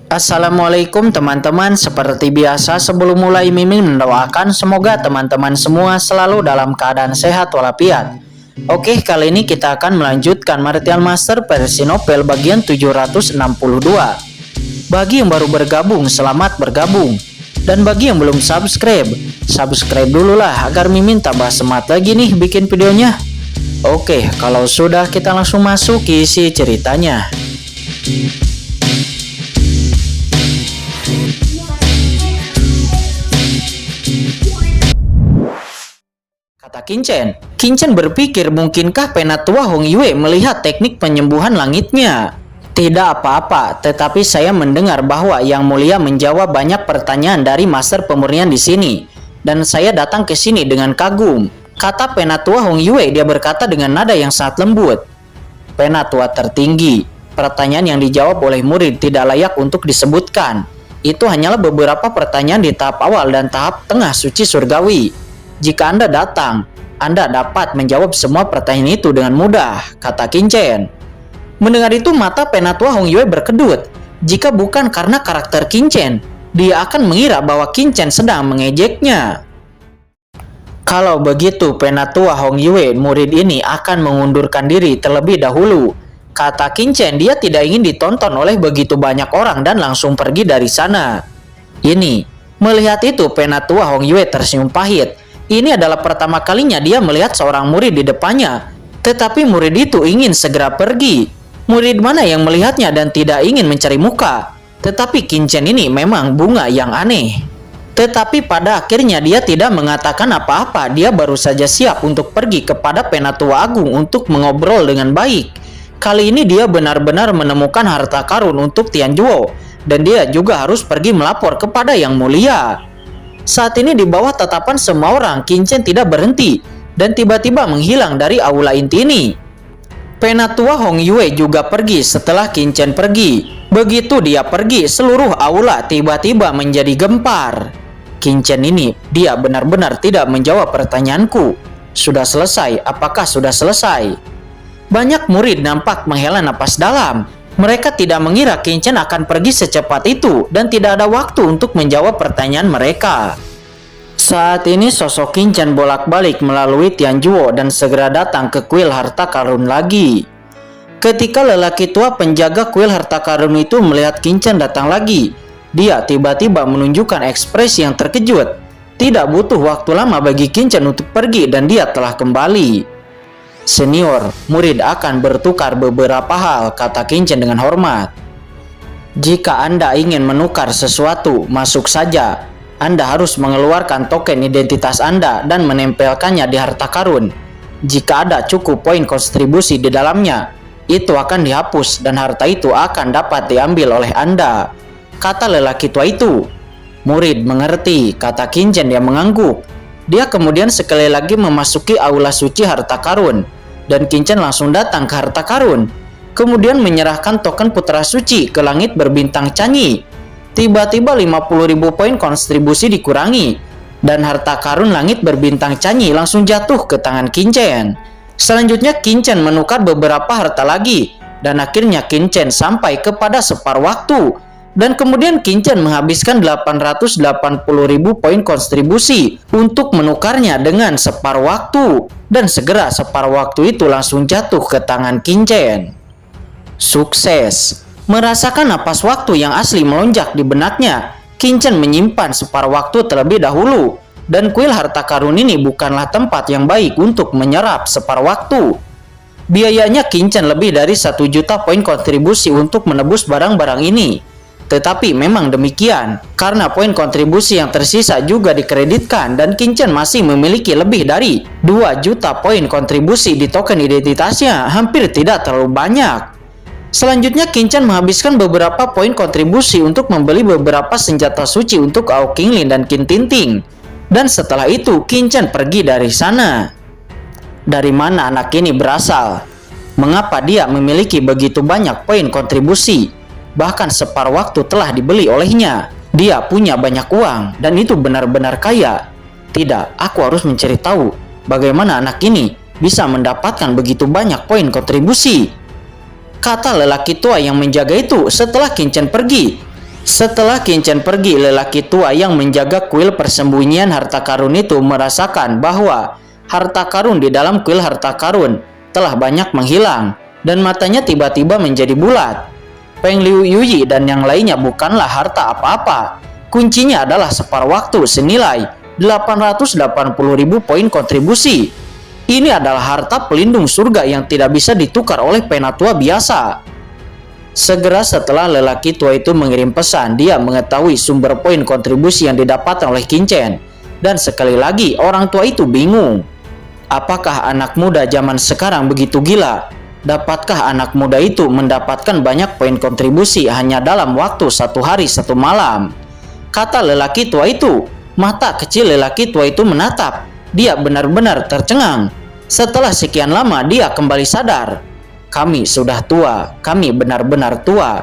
Assalamualaikum teman-teman, seperti biasa sebelum mulai Mimin mendoakan semoga teman-teman semua selalu dalam keadaan sehat walafiat. Oke, kali ini kita akan melanjutkan Martial Master versi novel bagian 762. Bagi yang baru bergabung, selamat bergabung. Dan bagi yang belum subscribe, subscribe dulu lah agar Mimin tambah semangat lagi nih bikin videonya. Oke, kalau sudah kita langsung masuk ke isi ceritanya. Kata Qin Chen berpikir mungkinkah Penatua Hong Yue melihat teknik penyembuhan langitnya. Tidak apa-apa, tetapi saya mendengar bahwa Yang Mulia menjawab banyak pertanyaan dari Master Pemurnian di sini. Dan saya datang ke sini dengan kagum. Kata Penatua Hong Yue, dia berkata dengan nada yang sangat lembut. Penatua tertinggi, pertanyaan yang dijawab oleh murid tidak layak untuk disebutkan. Itu hanyalah beberapa pertanyaan di tahap awal dan tahap tengah suci surgawi. Jika Anda datang, Anda dapat menjawab semua pertanyaan itu dengan mudah, kata Qin Chen. Mendengar itu mata Penatua Hong Yue berkedut. Jika bukan karena karakter Qin Chen, dia akan mengira bahwa Qin Chen sedang mengejeknya. Kalau begitu, Penatua Hong Yue, murid ini akan mengundurkan diri terlebih dahulu. Kata Qin Chen, dia tidak ingin ditonton oleh begitu banyak orang dan langsung pergi dari sana. Melihat itu, Penatua Hong Yue tersenyum pahit. Ini adalah pertama kalinya dia melihat seorang murid di depannya. Tetapi murid itu ingin segera pergi. Murid mana yang melihatnya dan tidak ingin mencari muka? Tetapi Qin Chen ini memang bunga yang aneh. Tetapi pada akhirnya dia tidak mengatakan apa-apa. Dia baru saja siap untuk pergi kepada Penatua Agung untuk mengobrol dengan baik. Kali ini dia benar-benar menemukan harta karun untuk Tianjuo. Dan dia juga harus pergi melapor kepada Yang Mulia. Saat ini di bawah tatapan semua orang, Qin Chen tidak berhenti dan tiba-tiba menghilang dari aula inti ini. Penatua Hong Yue juga pergi setelah Qin Chen pergi. Begitu dia pergi, seluruh aula tiba-tiba menjadi gempar. Qin Chen ini, dia benar-benar tidak menjawab pertanyaanku. Sudah selesai? Apakah sudah selesai? Banyak murid nampak menghela napas dalam. Mereka tidak mengira Qin Chen akan pergi secepat itu dan tidak ada waktu untuk menjawab pertanyaan mereka. Saat ini sosok Qin Chen bolak-balik melalui Tianjuo dan segera datang ke kuil harta karun lagi. Ketika lelaki tua penjaga kuil harta karun itu melihat Qin Chen datang lagi, dia tiba-tiba menunjukkan ekspresi yang terkejut. Tidak butuh waktu lama bagi Qin Chen untuk pergi dan dia telah kembali. Senior, murid akan bertukar beberapa hal, kata Qin Chen dengan hormat. Jika Anda ingin menukar sesuatu, masuk saja. Anda harus mengeluarkan token identitas Anda dan menempelkannya di harta karun. Jika ada cukup poin kontribusi di dalamnya, itu akan dihapus dan harta itu akan dapat diambil oleh Anda, kata lelaki tua itu. Murid mengerti, kata Qin Chen yang mengangguk. Dia kemudian sekali lagi memasuki aula suci harta karun. Dan Qin Chen langsung datang ke harta karun. Kemudian menyerahkan token putra suci ke langit berbintang Canyi. Tiba-tiba 50.000 poin kontribusi dikurangi. Dan harta karun langit berbintang Canyi langsung jatuh ke tangan Qin Chen. Selanjutnya Qin Chen menukar beberapa harta lagi. Dan akhirnya Qin Chen sampai kepada separuh waktu. Dan kemudian Qin Chen menghabiskan 880.000 poin kontribusi untuk menukarnya dengan separuh waktu. Dan segera separuh waktu itu langsung jatuh ke tangan Qin Chen. Sukses. Merasakan napas waktu yang asli melonjak di benaknya, Qin Chen menyimpan separuh waktu terlebih dahulu. Dan kuil harta karun ini bukanlah tempat yang baik untuk menyerap separuh waktu. Biayanya Qin Chen lebih dari 1 juta poin kontribusi untuk menebus barang-barang ini. Tetapi memang demikian, karena poin kontribusi yang tersisa juga dikreditkan dan Qin Chen masih memiliki lebih dari 2 juta poin kontribusi di token identitasnya, hampir tidak terlalu banyak. Selanjutnya Qin Chen menghabiskan beberapa poin kontribusi untuk membeli beberapa senjata suci untuk Ao Qinglin dan Qin Tinting. Dan setelah itu Qin Chen pergi dari sana. Dari mana anak ini berasal? Mengapa dia memiliki begitu banyak poin kontribusi? Bahkan separuh waktu telah dibeli olehnya. Dia punya banyak uang dan itu benar-benar kaya. Tidak, aku harus mencari tahu bagaimana anak ini bisa mendapatkan begitu banyak poin kontribusi, kata lelaki tua yang menjaga itu setelah Qin Chen pergi. Setelah Qin Chen pergi, lelaki tua yang menjaga kuil persembunyian harta karun itu merasakan bahwa harta karun di dalam kuil harta karun telah banyak menghilang dan matanya tiba-tiba menjadi bulat. Peng Liu Yuyi dan yang lainnya bukanlah harta apa-apa. Kuncinya adalah separuh waktu senilai 880.000 poin kontribusi. Ini adalah harta pelindung surga yang tidak bisa ditukar oleh penatua biasa. Segera setelah lelaki tua itu mengirim pesan, dia mengetahui sumber poin kontribusi yang didapatkan oleh Qin Chen. Dan sekali lagi orang tua itu bingung. Apakah anak muda zaman sekarang begitu gila? Dapatkah anak muda itu mendapatkan banyak poin kontribusi hanya dalam waktu 1 hari 1 malam? Kata lelaki tua itu. Mata kecil lelaki tua itu menatap. Dia benar-benar tercengang. Setelah sekian lama dia kembali sadar. Kami sudah tua, kami benar-benar tua.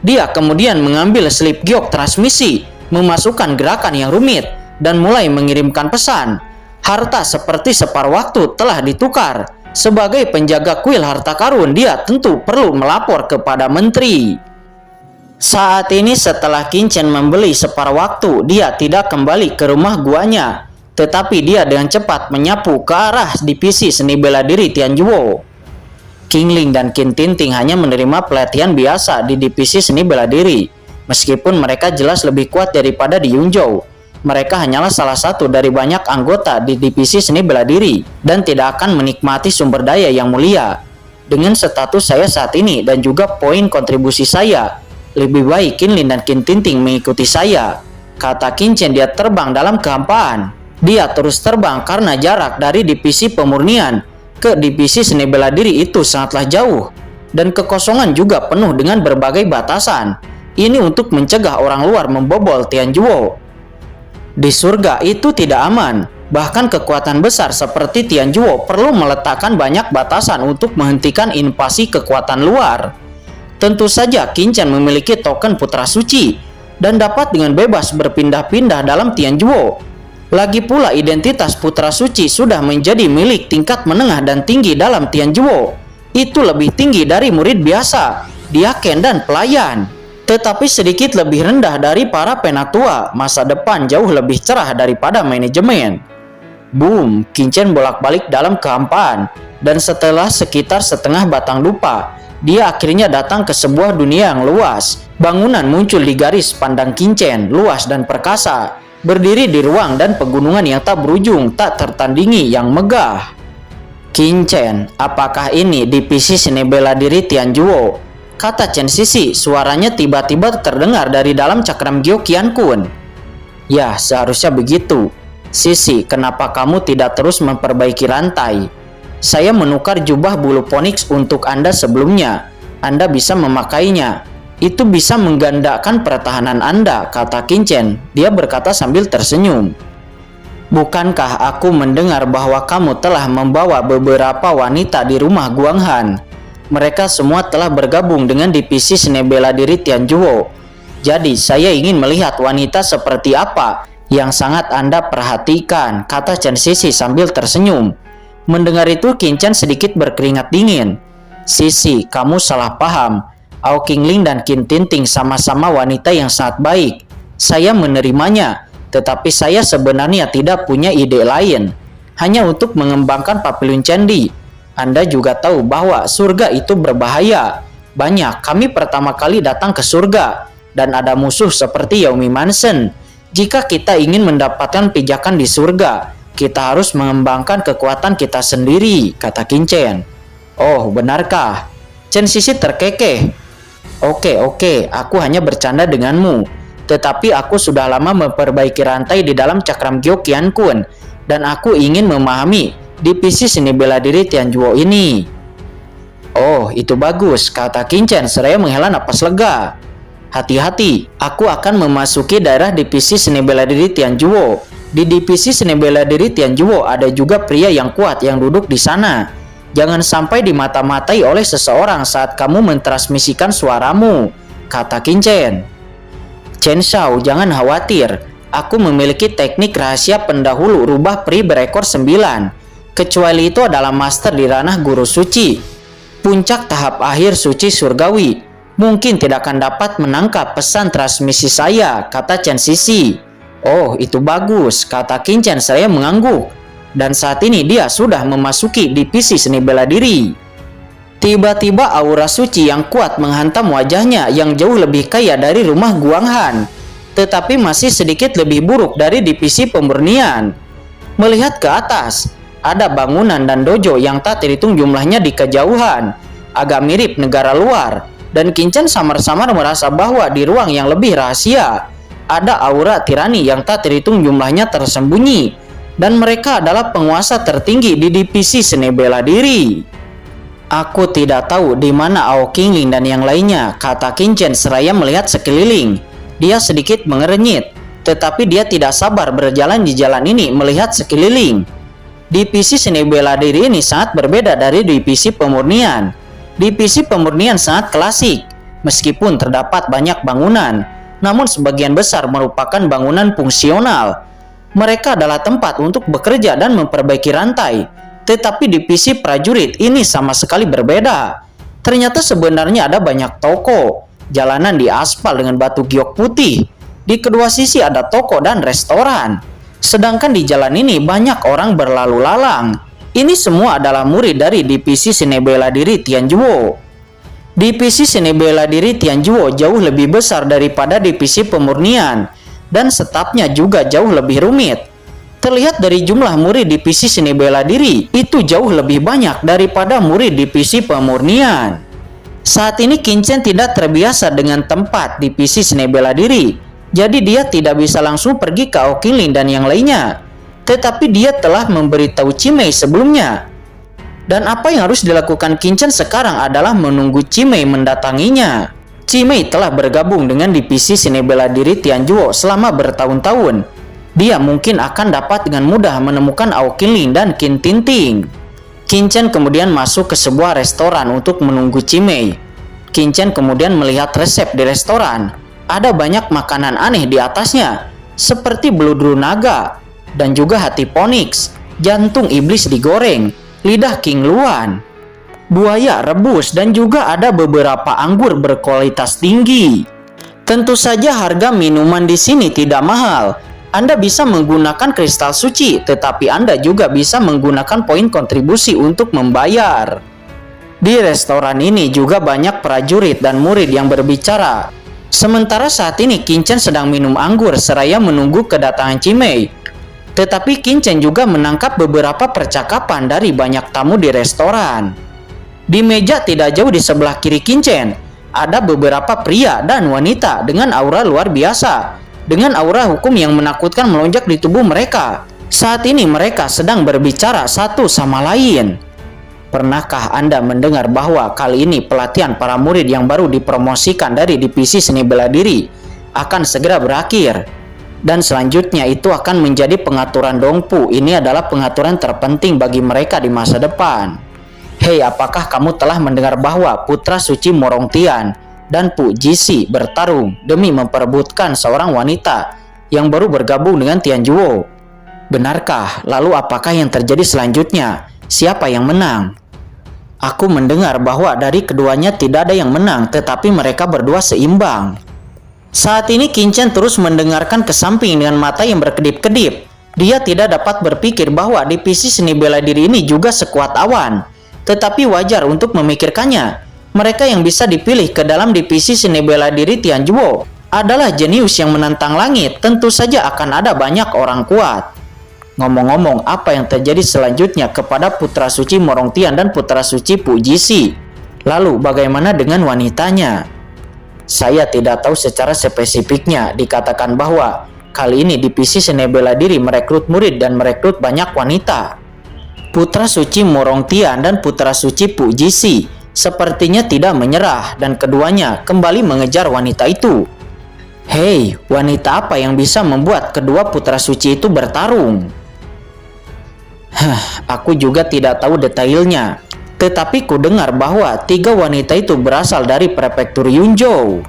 Dia kemudian mengambil slip giok transmisi, memasukkan gerakan yang rumit, dan mulai mengirimkan pesan. Harta seperti separuh waktu telah ditukar. Sebagai penjaga kuil harta karun, dia tentu perlu melapor kepada menteri. Saat ini setelah Qin Chen membeli separuh waktu, dia tidak kembali ke rumah guanya. Tetapi dia dengan cepat menyapu ke arah divisi seni bela diri Tianjuo. Qing Ling dan Qin Tinting hanya menerima pelatihan biasa di divisi seni bela diri. Meskipun mereka jelas lebih kuat daripada di Yunzhou, mereka hanyalah salah satu dari banyak anggota di divisi seni bela diri dan tidak akan menikmati sumber daya yang mulia. Dengan status saya saat ini dan juga poin kontribusi saya, lebih baik Qin Ling dan Qin Tinting mengikuti saya. Kata Qin Chen. Dia terbang dalam kehampaan. Dia terus terbang karena jarak dari divisi pemurnian ke divisi seni bela diri itu sangatlah jauh, dan kekosongan juga penuh dengan berbagai batasan. Ini untuk mencegah orang luar membobol Tianjuo. Di surga itu tidak aman, bahkan kekuatan besar seperti Tianjuo perlu meletakkan banyak batasan untuk menghentikan invasi kekuatan luar. Tentu saja Qin Chen memiliki token putra suci dan dapat dengan bebas berpindah-pindah dalam Tianjuo. Lagi pula identitas putra suci sudah menjadi milik tingkat menengah dan tinggi dalam Tianjuo. Itu lebih tinggi dari murid biasa, diaken dan pelayan. Tetapi sedikit lebih rendah dari para penatua. Masa depan jauh lebih cerah daripada manajemen. Boom, Qin Chen bolak-balik dalam kehampaan. Dan setelah sekitar setengah batang lupa, dia akhirnya datang ke sebuah dunia yang luas. Bangunan muncul di garis pandang Qin Chen, luas dan perkasa. Berdiri di ruang dan pegunungan yang tak berujung, tak tertandingi, yang megah. Qin Chen, apakah ini divisi seni bela diri Tianjuo? Kata Chen Sisi, suaranya tiba-tiba terdengar dari dalam cakram giok Qian Kun. Ya, seharusnya begitu. Sisi, kenapa kamu tidak terus memperbaiki rantai? Saya menukar jubah bulu Phoenix untuk Anda sebelumnya. Anda bisa memakainya. Itu bisa menggandakan pertahanan Anda, kata Qin Chen. Dia berkata sambil tersenyum. Bukankah aku mendengar bahwa kamu telah membawa beberapa wanita di rumah Guang Han? Mereka semua telah bergabung dengan divisi seni bela diri Tianjuo. Jadi saya ingin melihat wanita seperti apa yang sangat Anda perhatikan, kata Chen Sisi sambil tersenyum. Mendengar itu Qin Chen sedikit berkeringat dingin. Sisi, kamu salah paham. Ao Qing Ling dan Qin Tinting sama-sama wanita yang sangat baik. Saya menerimanya, tetapi saya sebenarnya tidak punya ide lain. Hanya untuk mengembangkan Papillon Candi. Anda juga tahu bahwa surga itu berbahaya. Banyak, kami pertama kali datang ke surga, dan ada musuh seperti Yaomi Mansion. Jika kita ingin mendapatkan pijakan di surga, kita harus mengembangkan kekuatan kita sendiri, kata Qin Chen. Oh, benarkah? Chen Sisi terkekeh. Oke, aku hanya bercanda denganmu. Tetapi aku sudah lama memperbaiki rantai di dalam cakram giok Qian Kun, dan aku ingin memahami divisi seni bela diri Tianjuo ini. Oh, itu bagus, kata Qin Chen seraya menghela napas lega. Hati-hati, aku akan memasuki daerah divisi seni bela diri Tianjuo. Di divisi seni bela diri Tianjuo ada juga pria yang kuat yang duduk di sana. Jangan sampai dimata-matai oleh seseorang saat kamu mentransmisikan suaramu, kata Qin Chen. Chen Shao, jangan khawatir. Aku memiliki teknik rahasia pendahulu rubah peri berekor 9. Kecuali itu adalah master di ranah guru suci. Puncak tahap akhir suci surgawi. Mungkin tidak akan dapat menangkap pesan transmisi saya, kata Chen Sisi. Oh, itu bagus, kata Qin Chen seraya mengangguk. Dan saat ini dia sudah memasuki divisi seni bela diri. Tiba-tiba aura suci yang kuat menghantam wajahnya yang jauh lebih kaya dari rumah Guang Han, tetapi masih sedikit lebih buruk dari divisi pemurnian. Melihat ke atas, ada bangunan dan dojo yang tak terhitung jumlahnya di kejauhan, agak mirip negara luar. Dan Qin Chen samar-samar merasa bahwa di ruang yang lebih rahasia, ada aura tirani yang tak terhitung jumlahnya tersembunyi. Dan mereka adalah penguasa tertinggi di divisi seni bela diri. Aku tidak tahu di mana Ao Qingling dan yang lainnya, kata Qin Chen seraya melihat sekeliling. Dia sedikit mengernyit, tetapi dia tidak sabar berjalan di jalan ini melihat sekeliling. Divisi seni bela diri ini sangat berbeda dari divisi pemurnian. Divisi pemurnian sangat klasik, meskipun terdapat banyak bangunan, namun sebagian besar merupakan bangunan fungsional. Mereka adalah tempat untuk bekerja dan memperbaiki rantai, tetapi divisi prajurit ini sama sekali berbeda. Ternyata sebenarnya ada banyak toko, jalanan di aspal dengan batu giok putih. Di kedua sisi ada toko dan restoran. Sedangkan di jalan ini banyak orang berlalu lalang. Ini semua adalah murid dari divisi seni bela diri Tianzhuo. Divisi seni bela diri Tianzhuo jauh lebih besar daripada divisi pemurnian, dan stafnya juga jauh lebih rumit. Terlihat dari jumlah murid divisi seni bela diri, itu jauh lebih banyak daripada murid divisi pemurnian. Saat ini Qin Chen tidak terbiasa dengan tempat divisi seni bela diri, jadi dia tidak bisa langsung pergi ke Ao Qingling dan yang lainnya. Tetapi dia telah memberitahu Cimei sebelumnya. Dan apa yang harus dilakukan Qin Chen sekarang adalah menunggu Cimei mendatanginya. Cimei telah bergabung dengan divisi seni bela diri Tianzhuo selama bertahun-tahun. Dia mungkin akan dapat dengan mudah menemukan Ao Qingling dan Qin Tinting. Qin Chen kemudian masuk ke sebuah restoran untuk menunggu Cimei. Qin Chen kemudian melihat resep di restoran. Ada banyak makanan aneh di atasnya, seperti beludru naga, dan juga hati phoenix, jantung iblis digoreng, lidah king luan, buaya rebus, dan juga ada beberapa anggur berkualitas tinggi. Tentu saja harga minuman di sini tidak mahal. Anda bisa menggunakan kristal suci, tetapi Anda juga bisa menggunakan poin kontribusi untuk membayar. Di restoran ini juga banyak prajurit dan murid yang berbicara. Sementara saat ini Qin Chen sedang minum anggur seraya menunggu kedatangan Cimei. Tetapi Qin Chen juga menangkap beberapa percakapan dari banyak tamu di restoran. Di meja tidak jauh di sebelah kiri Qin Chen, ada beberapa pria dan wanita dengan aura luar biasa, dengan aura hukum yang menakutkan melonjak di tubuh mereka. Saat ini mereka sedang berbicara satu sama lain. Pernahkah Anda mendengar bahwa kali ini pelatihan para murid yang baru dipromosikan dari divisi seni bela diri akan segera berakhir? Dan selanjutnya itu akan menjadi pengaturan Dongpu. Ini adalah pengaturan terpenting bagi mereka di masa depan. Hei, apakah kamu telah mendengar bahwa Putra Suci Morongtian dan Pu Jisi bertarung demi memperebutkan seorang wanita yang baru bergabung dengan Tianzhuo? Benarkah? Lalu apakah yang terjadi selanjutnya? Siapa yang menang? Aku mendengar bahwa dari keduanya tidak ada yang menang, tetapi mereka berdua seimbang. Saat ini Qin Chen terus mendengarkan ke samping dengan mata yang berkedip-kedip. Dia tidak dapat berpikir bahwa divisi seni bela diri ini juga sekuat awan. Tetapi wajar untuk memikirkannya. Mereka yang bisa dipilih ke dalam divisi seni bela diri Tianzhuo adalah jenius yang menantang langit. Tentu saja akan ada banyak orang kuat. Ngomong-ngomong, apa yang terjadi selanjutnya kepada Putra Suci Morongtian dan Putra Suci Pu Jisi? Lalu bagaimana dengan wanitanya? Saya tidak tahu secara spesifiknya. Dikatakan bahwa kali ini divisi seni bela diri merekrut murid dan merekrut banyak wanita. Putra Suci Morongtian dan Putra Suci Pu Jisi sepertinya tidak menyerah dan keduanya kembali mengejar wanita itu. Hei, wanita apa yang bisa membuat kedua putra suci itu bertarung? Aku juga tidak tahu detailnya. Tetapi ku dengar bahwa 3 wanita itu berasal dari prefektur Yunzhou.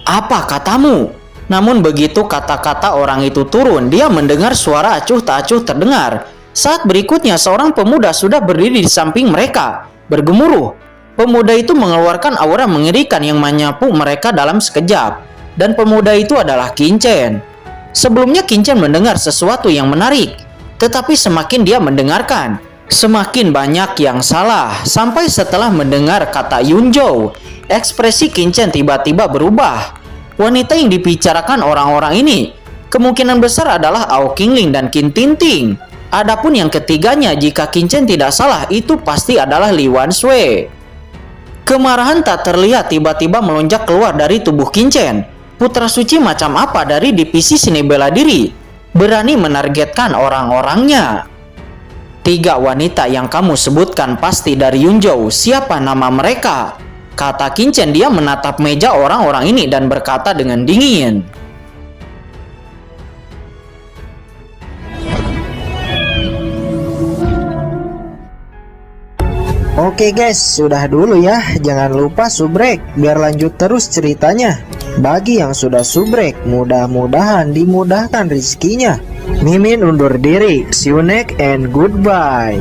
Apa katamu? Namun begitu kata-kata orang itu turun, dia mendengar suara acuh tak acuh terdengar. Saat berikutnya seorang pemuda sudah berdiri di samping mereka, bergemuruh. Pemuda itu mengeluarkan aura mengerikan yang menyapu mereka dalam sekejap. Dan pemuda itu adalah Qin-Chen. Sebelumnya Qin-Chen mendengar sesuatu yang menarik. Tetapi semakin dia mendengarkan, semakin banyak yang salah. Sampai setelah mendengar kata Yunzhou, ekspresi Qin-Chen tiba-tiba berubah. Wanita yang dibicarakan orang-orang ini kemungkinan besar adalah Ao Qingling dan Qin Tinting. Adapun yang ketiganya, jika Qin-Chen tidak salah, itu pasti adalah Li Wanshui. Kemarahan tak terlihat tiba-tiba melonjak keluar dari tubuh Qin-Chen. Putra suci macam apa dari divisi seni bela diri berani menargetkan orang-orangnya? 3 wanita yang kamu sebutkan pasti dari Yunzhou. Siapa nama mereka? Kata Qin-Chen. Dia menatap meja orang-orang ini dan berkata dengan dingin. Oke guys, sudah dulu ya. Jangan lupa subrek biar lanjut terus ceritanya. Bagi yang sudah subrek, mudah-mudahan dimudahkan rezekinya. Mimin undur diri. See you next and goodbye.